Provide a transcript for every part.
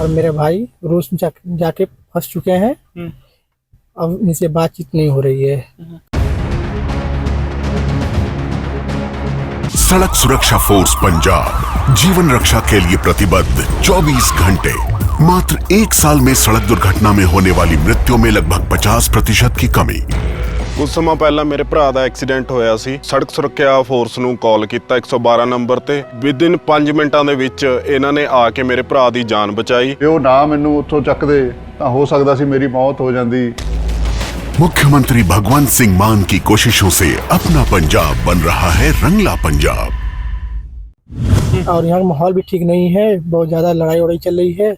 और मेरे भाई रूस जाके फंस चुके हैं। अब इनसे बातचीत नहीं हो रही है। सड़क सुरक्षा फोर्स पंजाब जीवन रक्षा के लिए प्रतिबद्ध 24 घंटे। मात्र 1 साल में सड़क दुर्घटना में होने वाली मृत्यु में लगभग 50% की कमी। कुछ ਸਮਾਂ ਪਹਿਲਾਂ ਮੇਰੇ ਭਰਾ ਦਾ ਐਕਸੀਡੈਂਟ ਹੋਇਆ ਸੀ। ਸੜਕ ਸੁਰੱਖਿਆ ਫੋਰਸ ਨੂੰ ਕਾਲ ਕੀਤਾ 112 ਨੰਬਰ ਤੇ। ਵਿਦਿਨ 5 ਮਿੰਟਾਂ ਦੇ ਵਿੱਚ ਇਹਨਾਂ ਨੇ ਆ ਕੇ ਮੇਰੇ ਭਰਾ ਦੀ ਜਾਨ ਬਚਾਈ। ਜੇ ਉਹ ਨਾ ਮੈਨੂੰ ਉੱਥੋਂ ਚੱਕਦੇ ਤਾਂ ਹੋ ਸਕਦਾ ਸੀ ਮੇਰੀ ਮੌਤ ਹੋ ਜਾਂਦੀ। मुख्यमंत्री भगवंत सिंह मान की कोशिशों से अपना पंजाब बन रहा है रंगला पंजाब। और यहाँ का माहौल भी ठीक नहीं है, बहुत ज्यादा लड़ाई वड़ाई चल रही है।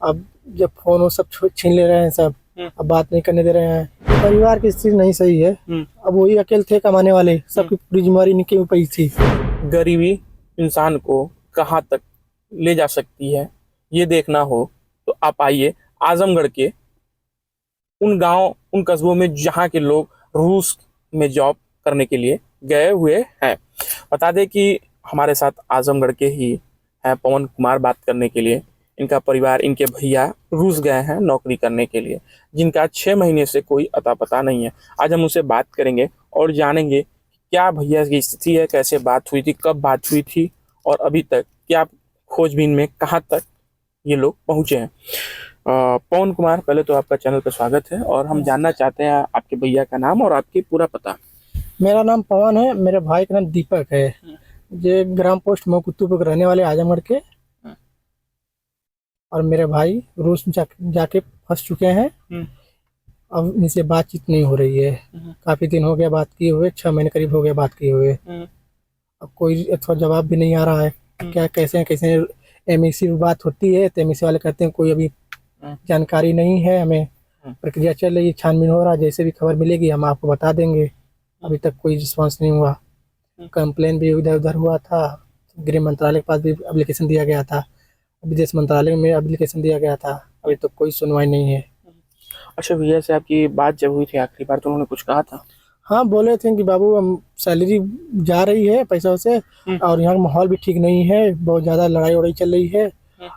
अब जब फोन वो सब छीन ले रहे हैं सब, अब बात नहीं करने दे रहे हैं। परिवार की स्थिति नहीं सही है। अब वही अकेले थे कमाने वाले, सबकी पूरी जिम्मेवारी इनके ऊपर ही थी। गरीबी इंसान को कहाँ तक ले जा सकती है ये देखना हो तो आप आइए आजमगढ़ के उन गांव उन कस्बों में जहां के लोग रूस में जॉब करने के लिए गए हुए हैं। बता दें कि हमारे साथ आजमगढ़ के ही हैं पवन कुमार बात करने के लिए। इनका परिवार, इनके भैया रूस गए हैं नौकरी करने के लिए, जिनका 6 महीने से कोई अता पता नहीं है। आज हम उनसे बात करेंगे और जानेंगे क्या भैया की स्थिति है, कैसे बात हुई थी, कब बात हुई थी और अभी तक क्या खोजबीन में कहाँ तक ये लोग पहुँचे हैं। पवन कुमार, पहले तो आपका चैनल पर स्वागत है और हम जानना चाहते हैं आपके भैया का नाम और आपकी पूरा पता। मेरा नाम पवन है, मेरे भाई का नाम दीपक है। ये ग्राम पोस्ट मोकुत्तुपुर रहने वाले आजमगढ़ के। और मेरे भाई रूस जाके फंस चुके हैं। अब इनसे बातचीत नहीं हो रही है। काफी दिन हो गया बात किए हुए, 6 महीने करीब हो गया बात किए हुए। अब कोई अथवा जवाब भी नहीं आ रहा है। क्या कैसे एमएसी बात होती है तो एमएसी वाले कहते हैं कोई अभी जानकारी नहीं है, हमें प्रक्रिया चल रही है, छानबीन हो रहा है, जैसे भी खबर मिलेगी हम आपको बता देंगे। अभी तक कोई रिस्पांस नहीं हुआ। कंप्लेन भी इधर उधर हुआ था, गृह मंत्रालय के पास भी एप्लीकेशन दिया गया था, विदेश मंत्रालय में एप्लीकेशन दिया गया था, अभी तक कोई सुनवाई नहीं है। अच्छा, भैया से आपकी बात जब हुई थी आखिरी बार तो उन्होंने कुछ कहा था? हाँ, बोले थे कि बाबू हम सैलरी जा रही है पैसों से, और यहाँ का माहौल भी ठीक नहीं है, बहुत ज़्यादा लड़ाई वड़ाई चल रही है।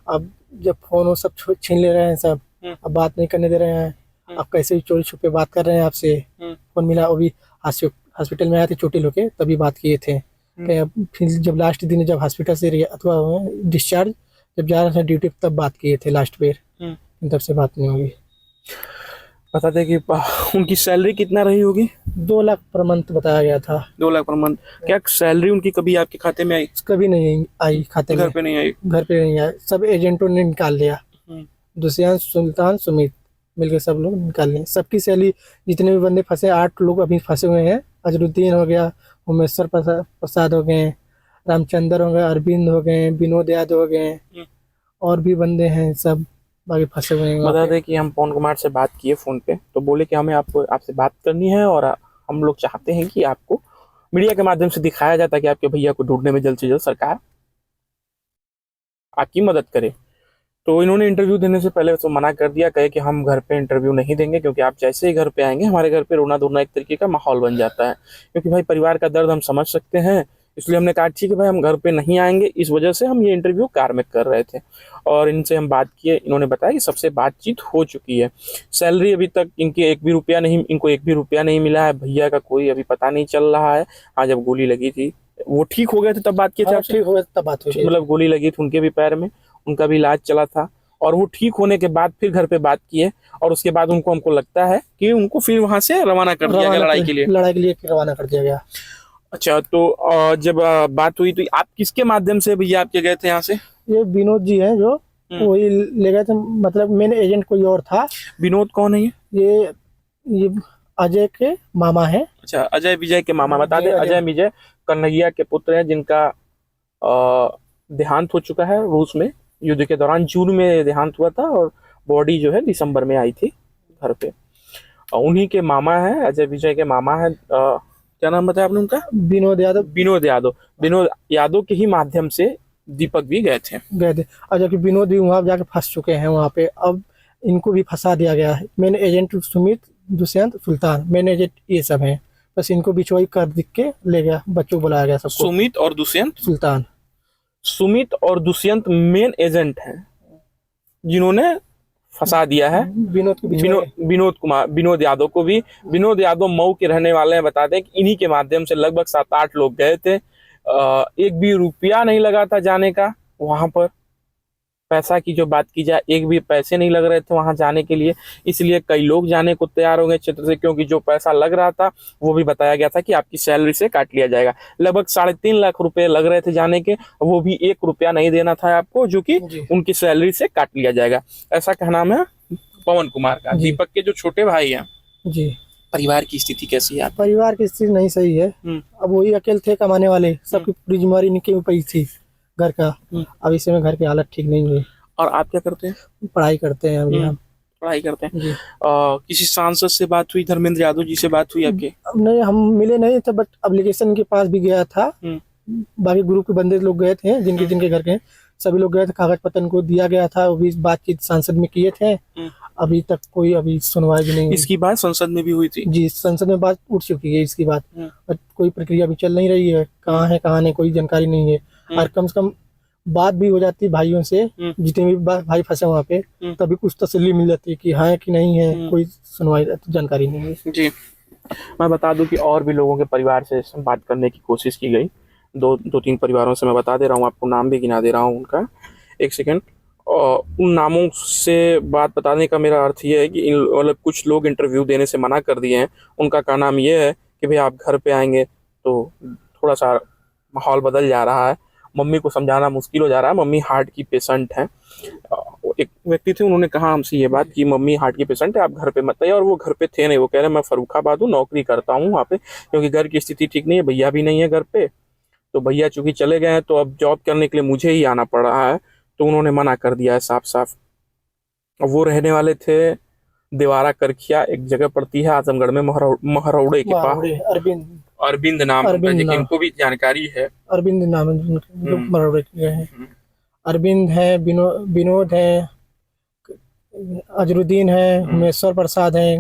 अब जब फोन वो सब छीन ले रहे हैं सब, अब बात नहीं करने दे रहे हैं। अब कैसे भी चोरी छुपे बात कर रहे हैं आपसे। फोन मिला, वो भी हॉस्पिटल में आए थे चोटिल होके, तभी बात किए थे। फिर जब लास्ट दिन जब हॉस्पिटल से अथवा डिस्चार्ज जब जा रहे थे ड्यूटी, तब बात किए थे लास्ट बेर। तब से बात नहीं होगी। बता दें कि उनकी सैलरी कितना रही होगी? 2 लाख पर मंथ बताया गया था। 2 लाख पर मंथ। क्या सैलरी उनकी कभी आपके खाते में आई? कभी नहीं आई खाते में। घर पे नहीं आई? घर पे नहीं आई, सब एजेंटों ने निकाल लिया। दुष्यंत, सुल्तान, सुमित मिलकर सब लोग निकाल लिए। सबकी सैलरी, जितने भी बंदे फंसे, 8 लोग अभी फंसे हुए हैं। अजरुद्दीन हो गया, उमेश्वर प्रसाद हो गए, रामचंद्र हो गए, अरविंद हो गए, विनोद यादव हो गए, और भी बंदे हैं सब बाकी फंसे हुए हैं। बता दें कि हम पवन कुमार से बात किए फोन पे, तो बोले कि हमें आपसे बात करनी है और हम लोग चाहते हैं कि आपको मीडिया के माध्यम से दिखाया जाता है कि आपके भैया को ढूंढने में जल्द से जल्द सरकार आपकी मदद करे। तो इन्होंने इंटरव्यू देने से पहले तो मना कर दिया, कहे कि हम घर पे इंटरव्यू नहीं देंगे, क्योंकि आप जैसे ही घर पे आएंगे हमारे घर पे रोना धोना एक तरीके का माहौल बन जाता है। क्योंकि भाई परिवार का दर्द हम समझ सकते हैं, इसलिए हमने कहा ठीक है भाई हम घर पे नहीं आएंगे। इस वजह से हम ये इंटरव्यू कार में कर रहे थे और इनसे हम बात किए। इन्होंने बताया कि सबसे बातचीत हो चुकी है। सैलरी अभी तक इनको एक भी रुपया नहीं मिला है। भैया का कोई अभी पता नहीं चल रहा है। हाँ, जब गोली लगी थी वो ठीक हो गए थे तब बात किए थे? ठीक हो गए तब बात हुई। मतलब गोली लगी थी उनके भी पैर में, उनका भी इलाज चला था और वो ठीक होने के बाद फिर घर पे बात किए और उसके बाद हमको लगता है कि उनको फिर वहां से रवाना कर दिया गया लड़ाई के लिए फिर रवाना कर दिया गया। अच्छा, तो जब बात हुई तो आप किसके माध्यम से भैया आपके गए थे यहाँ से? ये विनोद जी हैं जो वही ले गए थे, मतलब मेन एजेंट कोई और था। विनोद कौन है ये अजय के मामा है। अच्छा, अजय विजय के मामा। बता दें अजय विजय कन्हैया के पुत्र हैं, जिनका देहांत हो चुका है रूस में। युद्ध के दौरान जून में देहांत हुआ था और बॉडी जो है दिसंबर में आई थी घर पे। उन्हीं के मामा है, अजय विजय के मामा है। क्या नाम बताया आपने उनका? विनोद यादव के ही माध्यम से दीपक भी गए थे। और जबकि विनोद भी वहाँ जाके फंस चुके हैं वहाँ पे। अब इनको भी फंसा दिया गया है। मेन एजेंट सुमित, दुष्यंत, सुल्तान, मेन एजेंट ये सब हैं। बस इनको बिचवाई कर दिख के ले गया, बच्चों को बुलाया गया सबको। सुमित और दुष्यंत? सुल्तान। सुमित और दुष्यंत मेन एजेंट हैं जिन्होंने फंसा दिया है विनोद के विनोद यादव को भी। विनोद यादव मऊ के रहने वाले हैं। बता दें कि इन्हीं के माध्यम से लगभग 7-8 लोग गए थे। एक भी रुपया नहीं लगा था जाने का वहां पर। पैसा की जो बात की जाए, एक भी पैसे नहीं लग रहे थे वहां जाने के लिए, इसलिए कई लोग जाने को तैयार हो गए क्षेत्र से, क्योंकि जो पैसा लग रहा था वो भी बताया गया था कि आपकी सैलरी से काट लिया जाएगा। लगभग 3.5 लाख रुपए लग रहे थे जाने के, वो भी 1 रुपया नहीं देना था आपको, जो कि उनकी सैलरी से काट लिया जाएगा। ऐसा कहना है पवन कुमार का। दीपक के जो छोटे भाई हैं जी, परिवार की स्थिति कैसी है? परिवार की स्थिति नहीं सही है। अब वही अकेले थे कमाने वाले, सबकी पूरी जिम्मेवारी इनके ऊपर ही थी घर का। अब इस समय घर की हालत ठीक नहीं है। और आप क्या करते हैं? पढ़ाई करते हैं अभी हम। पढ़ाई करते हैं। किसी सांसद से बात हुई? धर्मेंद्र यादव जी से बात हुई आपके? अब नहीं, हम मिले नहीं थे, बट एप्लीकेशन के पास भी गया था। बाकी ग्रुप के बंदे लोग गए थे, जिनके जिनके घर के सभी लोग गए थे। कागज पत्र को दिया गया था, वो भी बातचीत संसद में किए थे। अभी तक कोई सुनवाई भी नहीं हुई। इसकी बात संसद में भी हुई थी? जी, संसद में बात उठ चुकी है इसकी बात, बट कोई प्रक्रिया भी चल नहीं रही है। कहाँ है कहाँ नहीं, कोई जानकारी नहीं है। और कम से कम बात भी हो जाती भाइयों से, जितने भी भाई फंसे वहाँ पे, तभी कुछ तसल्ली मिल जाती है कि हाँ कि नहीं है। कोई सुनवाई जानकारी नहीं है जी। मैं बता दूं कि और भी लोगों के परिवार से बात करने की कोशिश की गई। 2-3 परिवारों से मैं बता दे रहा हूँ आपको, नाम भी गिना दे रहा हूँ उनका। एक सेकेंड। उन नामों से बात बताने का मेरा अर्थ ये है कि मतलब कुछ लोग इंटरव्यू देने से मना कर दिए हैं। उनका का नाम ये है कि भाई आप घर पे आएंगे तो थोड़ा सा माहौल बदल जा रहा है, मम्मी को समझाना मुश्किल हो जा रहा है। मम्मी हार्ट की पेशेंट हैं। एक व्यक्ति थे, उन्होंने कहा हमसे ये बात कि मम्मी हार्ट की पेशेंट है, आप घर पे मत आइए। और वो घर पे थे नहीं। वो कह रहे मैं फर्रुखाबाद हूँ, नौकरी करता हूँ वहाँ पे, क्योंकि घर की स्थिति ठीक नहीं है। भैया भी नहीं है घर पे, तो भैया चूंकि चले गए हैं तो अब जॉब करने के लिए मुझे ही आना पड़ रहा है। तो उन्होंने मना कर दिया है साफ साफ। वो रहने वाले थे देवारा करखिया, एक जगह पड़ती है आजमगढ़ में, महरौड़े के पास। अरविंद नाम है, लेकिन इनको भी जानकारी है। अरविंद नाम है जो मरौड़े के हैं। अरविंद है, विनोद है, अजरुद्दीन है, उमेश्वर प्रसाद है,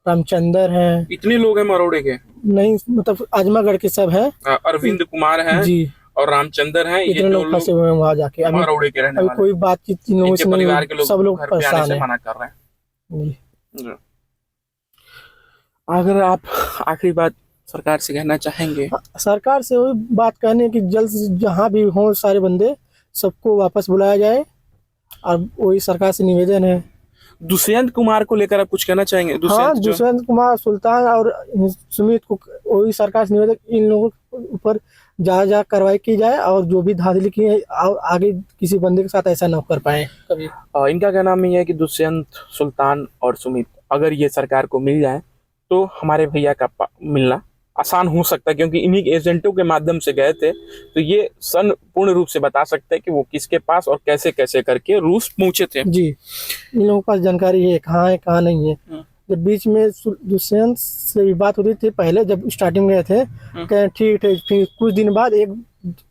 रामचंद्र है। इतने लोग हैं मरौड़े के? नहीं, मतलब आजमागढ़ के सब है। अरविंद कुमार है जी, और रामचंद्र हैं। इतने लोग फंसे हुए हैं वहाँ जाके। अभी मरौड़े के रहने वाले। कोई बातचीत इन लोगों से नहीं, सब लोग परेशान हैं। मना कर रहे हैं जी। अगर आप आखिरी बात सरकार से कहना चाहेंगे? सरकार से वही बात कहने की, जल्द से जहाँ भी हों सारे बंदे, सबको वापस बुलाया जाए। और वही सरकार से निवेदन है। दुष्यंत कुमार को लेकर आप कुछ कहना चाहेंगे? हाँ, दुष्यंत कुमार, सुल्तान और सुमित को वही सरकार से निवेदन, इन लोगों के ऊपर जा कार्रवाई की जाए, और जो भी धांधली की है आगे किसी बंदे के साथ ऐसा ना कर पाए कभी। इनका कहना ये है कि दुष्यंत, सुल्तान और सुमित अगर ये सरकार को मिल जाए तो हमारे भैया का मिलना आसान हो सकता है, क्योंकि इन्हीं एजेंटों के माध्यम से गए थे। तो ये सन पूर्ण रूप से बता सकते हैं कि वो किसके पास और कैसे कैसे करके रूस पहुंचे थे। जी, इन लोगों के पास जानकारी है कहाँ नहीं है। जब बीच में दुष्यंत से भी बात होती थी पहले, जब स्टार्टिंग में गए थे, कहें ठीक है। फिर कुछ दिन बाद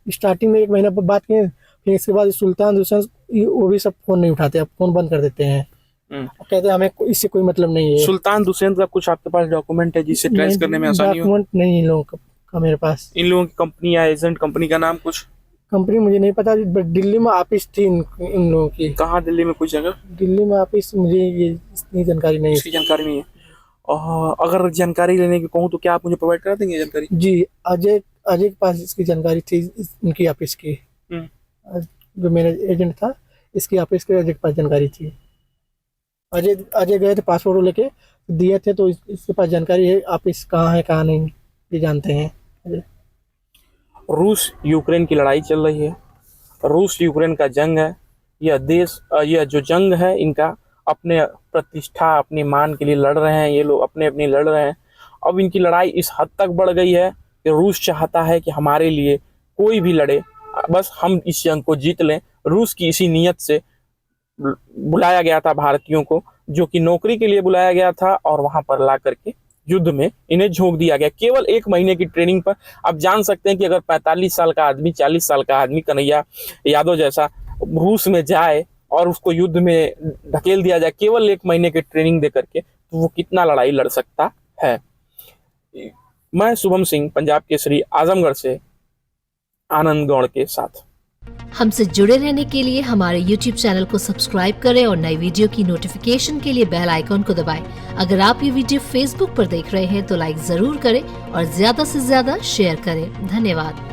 स्टार्टिंग में 1 महीना पर बात किए, फिर इसके बाद सुल्तान, दुष्यंत, वो भी सब फोन नहीं उठाते, अब फोन बंद कर देते हैं। कहते हैं हमें इससे कोई मतलब नहीं है। सुल्तान, दुष्यंत का कुछ आपके पास डॉक्यूमेंट है जिससे ट्रेस करने में आसानी हो? डॉक्यूमेंट नहीं इन लोगों का मेरे पास। इन लोगों की कंपनी या एजेंट कंपनी का नाम कुछ? कंपनी मुझे नहीं पता, बट दिल्ली में ऑफिस थी इन लोगों की। कहाँ दिल्ली में? कुछ जगह दिल्ली में ऑफिस, मुझे ये इतनी जानकारी नहीं है। इसकी जानकारी नहीं है। अगर जानकारी लेने की कहूँ तो क्या आप मुझे प्रोवाइड करा देंगे जानकारी? जी, अजय के पास इसकी जानकारी थी, इनकी ऑफिस की। जो मेरा एजेंट था, इसकी ऑफिस के अजय के पास जानकारी थी। अजय गए थे पासपोर्ट लेके, दिए थे, तो इसके पास जानकारी है ऑफिस कहाँ है कहाँ नहीं, ये जानते हैं। रूस यूक्रेन की लड़ाई चल रही है। रूस यूक्रेन का जंग है। यह जो जंग है, इनका अपने प्रतिष्ठा, अपने मान के लिए लड़ रहे हैं ये लोग, अपने लड़ रहे हैं। अब इनकी लड़ाई इस हद तक बढ़ गई है कि रूस चाहता है कि हमारे लिए कोई भी लड़े, बस हम इस जंग को जीत लें। रूस की इसी नीयत से बुलाया गया था भारतीयों को, जो कि नौकरी के लिए बुलाया गया था, और वहां पर ला करके युद्ध में इन्हें झोंक दिया गया केवल 1 महीने की ट्रेनिंग पर। आप जान सकते हैं कि अगर 45 साल का आदमी, 40 साल का आदमी, कन्हैया यादव जैसा, रूस में जाए और उसको युद्ध में ढकेल दिया जाए केवल 1 महीने की ट्रेनिंग दे करके, तो वो कितना लड़ाई लड़ सकता है। मैं शुभम सिंह, पंजाब केसरी, आजमगढ़ से आनंद गौड़ के साथ। हमसे जुड़े रहने के लिए हमारे YouTube चैनल को सब्सक्राइब करें और नई वीडियो की नोटिफिकेशन के लिए बेल आइकॉन को दबाएं। अगर आप ये वीडियो Facebook पर देख रहे हैं तो लाइक जरूर करें और ज्यादा से ज्यादा शेयर करें। धन्यवाद।